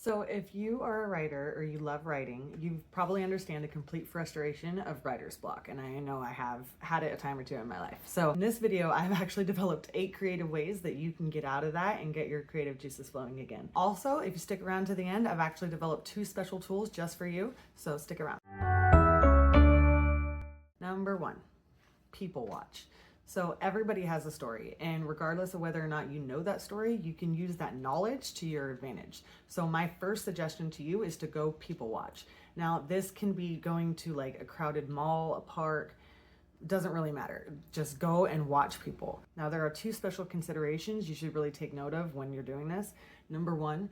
So if you are a writer or you love writing, you probably understand the complete frustration of writer's block. And I know I have had it a time or two in my life. So in this video, I've actually developed 8 creative ways that you can get out of that and get your creative juices flowing again. Also, if you stick around to the end, I've actually developed 2 special tools just for you. So stick around. Number 1, people watch. So everybody has a story, and regardless of whether or not you know that story, you can use that knowledge to your advantage. So my first suggestion to you is to go people watch. Now, this can be going to like a crowded mall, a park, doesn't really matter. Just go and watch people. Now, there are 2 special considerations you should really take note of when you're doing this. Number 1,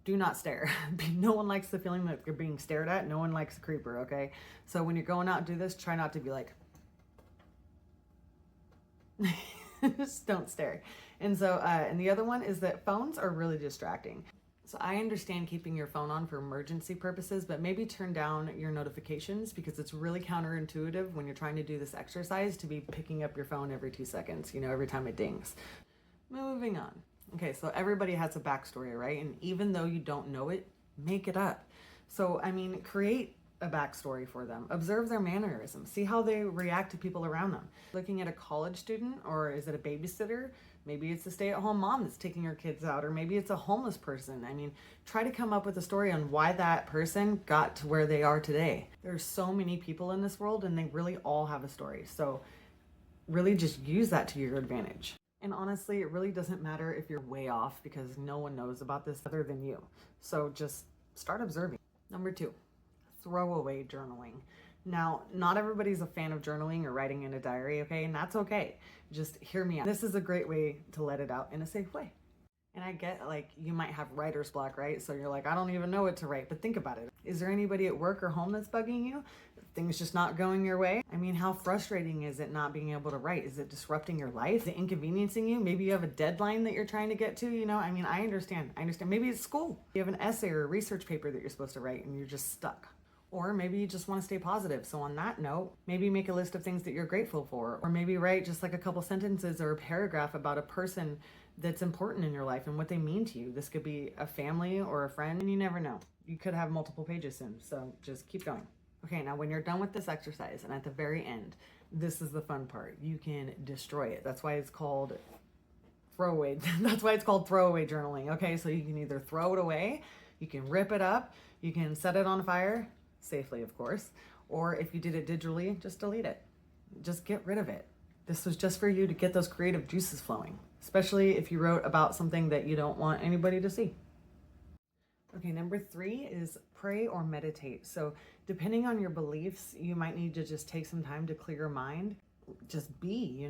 do not stare. No one likes the feeling that you're being stared at. No one likes a creeper, okay? So when you're going out and do this, try not to be like, just don't stare. And so, and the other one is that phones are really distracting. So I understand keeping your phone on for emergency purposes, but maybe turn down your notifications because it's really counterintuitive when you're trying to do this exercise to be picking up your phone every 2 seconds, every time it dings. Moving on. Okay, so everybody has a backstory, right? And even though you don't know it, make it up. So, create a backstory for them. Observe their mannerisms. See how they react to people around them. Looking at a college student, or is it a babysitter? Maybe it's a stay-at-home mom that's taking her kids out, or maybe it's a homeless person. Try to come up with a story on why that person got to where they are today. There's so many people in this world, and they really all have a story. So really just use that to your advantage. And honestly, it really doesn't matter if you're way off because no one knows about this other than you. So just start observing. Number 2, throwaway journaling. Now, not everybody's a fan of journaling or writing in a diary, okay? And that's okay. Just hear me out. This is a great way to let it out in a safe way. And I get you might have writer's block, right? So you're like, I don't even know what to write, but think about it. Is there anybody at work or home that's bugging you? Things just not going your way? How frustrating is it not being able to write? Is it disrupting your life? Is it inconveniencing you? Maybe you have a deadline that you're trying to get to, I understand. Maybe it's school. You have an essay or a research paper that you're supposed to write and you're just stuck. Or maybe you just want to stay positive. So on that note, maybe make a list of things that you're grateful for. Or maybe write just a couple sentences or a paragraph about a person that's important in your life and what they mean to you. This could be a family or a friend, and you never know. You could have multiple pages soon, so just keep going. Okay, now when you're done with this exercise, and at the very end, this is the fun part. You can destroy it. That's why it's called throwaway. That's why it's called throwaway journaling. Okay, so you can either throw it away, you can rip it up, you can set it on fire, safely of course, or if you did it digitally, just delete it. Just get rid of it. This was just for you to get those creative juices flowing, especially if you wrote about something that you don't want anybody to see. Okay, number 3 is pray or meditate. So depending on your beliefs, you might need to just take some time to clear your mind. Just be,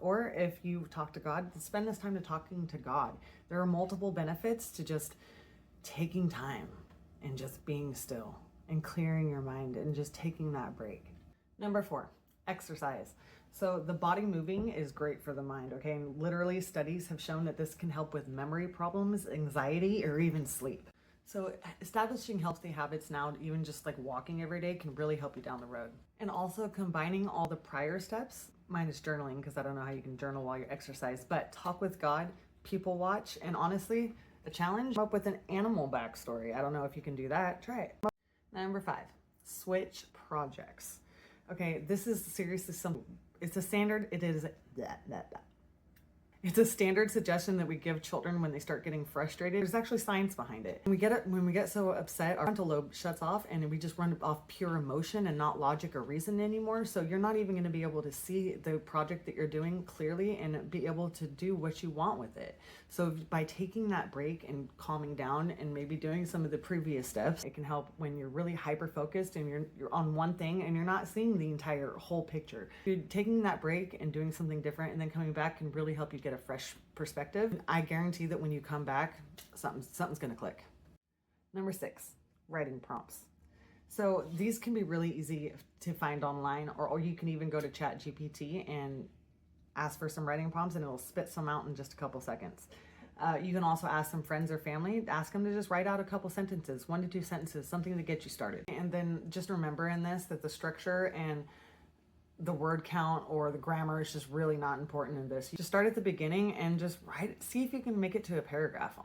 Or if you talk to God, spend this time talking to God. There are multiple benefits to just taking time and just being still and clearing your mind and just taking that break. Number 4, exercise. So the body moving is great for the mind, okay? And literally studies have shown that this can help with memory problems, anxiety, or even sleep. So establishing healthy habits now, even just walking every day, can really help you down the road. And also combining all the prior steps, minus journaling, because I don't know how you can journal while you exercise, but talk with God, people watch, and honestly, a challenge, come up with an animal backstory. I don't know if you can do that. Try it. Number 5, switch projects. Okay, this is seriously it's a standard. It's a standard suggestion that we give children when they start getting frustrated. There's actually science behind it. When we get so upset, our frontal lobe shuts off and we just run off pure emotion and not logic or reason anymore. So you're not even going to be able to see the project that you're doing clearly and be able to do what you want with it. So by taking that break and calming down and maybe doing some of the previous steps, it can help when you're really hyper focused and you're on one thing and you're not seeing the entire whole picture. You're taking that break and doing something different and then coming back can really help you get a fresh perspective. I guarantee that when you come back, something's gonna click. Number 6, writing prompts. So these can be really easy to find online, or you can even go to ChatGPT and ask for some writing prompts and it'll spit some out in just a couple seconds. You can also ask some friends or family, ask them to just write out a couple sentences, 1 to 2 sentences, something to get you started. And then just remember in this that the structure and the word count or the grammar is just really not important in this. You just start at the beginning and just write it. See if you can make it to a paragraph.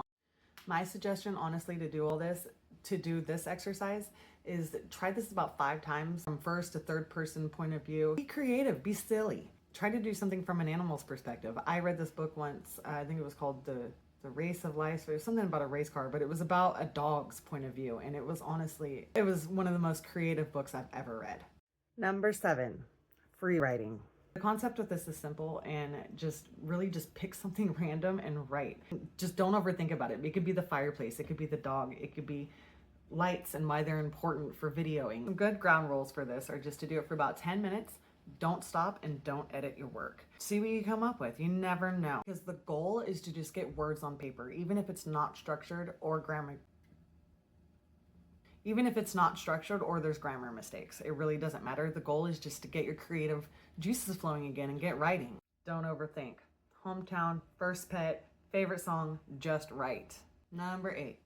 My suggestion, honestly, to do this exercise is try this about 5 times from first to third person point of view. Be creative, be silly. Try to do something from an animal's perspective. I read this book once, I think it was called The Race of Life. So it was something about a race car, but it was about a dog's point of view. And it was one of the most creative books I've ever read. Number 7, free writing. The concept with this is simple, and just pick something random and write. Just don't overthink about it. It could be the fireplace, it could be the dog, it could be lights and why they're important for videoing. Some good ground rules for this are just to do it for about 10 minutes. Don't stop and don't edit your work. See what you come up with. You never know. Because the goal is to just get words on paper, even if it's not structured or there's grammar mistakes. It really doesn't matter. The goal is just to get your creative juices flowing again and get writing. Don't overthink. Hometown, first pet, favorite song, just write. Number 8,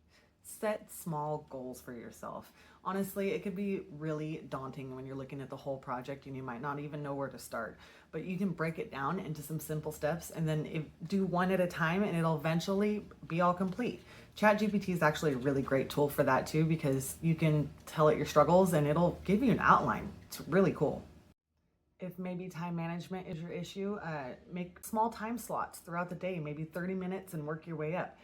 set small goals for yourself. Honestly, it could be really daunting when you're looking at the whole project and you might not even know where to start, but you can break it down into some simple steps and then do one at a time and it'll eventually be all complete. ChatGPT is actually a really great tool for that too, because you can tell it your struggles and it'll give you an outline. It's really cool. If maybe time management is your issue, make small time slots throughout the day, maybe 30 minutes, and work your way up.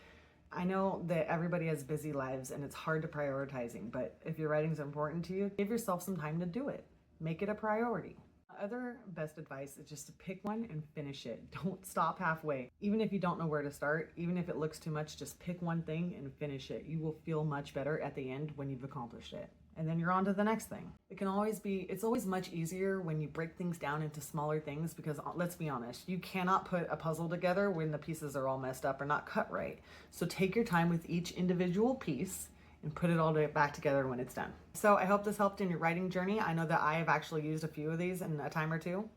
I know that everybody has busy lives and it's hard to prioritizing, but if your writing's important to you, give yourself some time to do it. Make it a priority. Other best advice is just to pick one and finish it. Don't stop halfway. Even if you don't know where to start, even if it looks too much, just pick one thing and finish it. You will feel much better at the end when you've accomplished it. And then you're on to the next thing. It's always much easier when you break things down into smaller things, because let's be honest, you cannot put a puzzle together when the pieces are all messed up or not cut right. So take your time with each individual piece and put it all back together when it's done. So I hope this helped in your writing journey. I know that I have actually used a few of these in a time or two.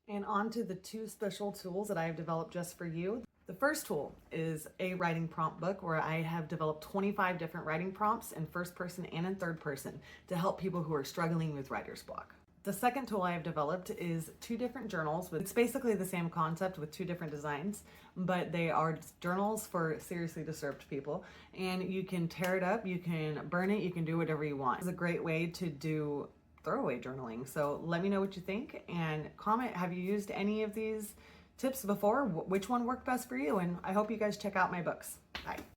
And on to the 2 special tools that I have developed just for you. The first tool is a writing prompt book where I have developed 25 different writing prompts in first person and in third person to help people who are struggling with writer's block. The second tool I have developed is 2 different journals. It's basically the same concept with 2 different designs, but they are journals for seriously disturbed people. And you can tear it up, you can burn it, you can do whatever you want. It's a great way to do throwaway journaling. So let me know what you think and comment. Have you used any of these tips before? Which one worked best for you? And I hope you guys check out my books. Bye.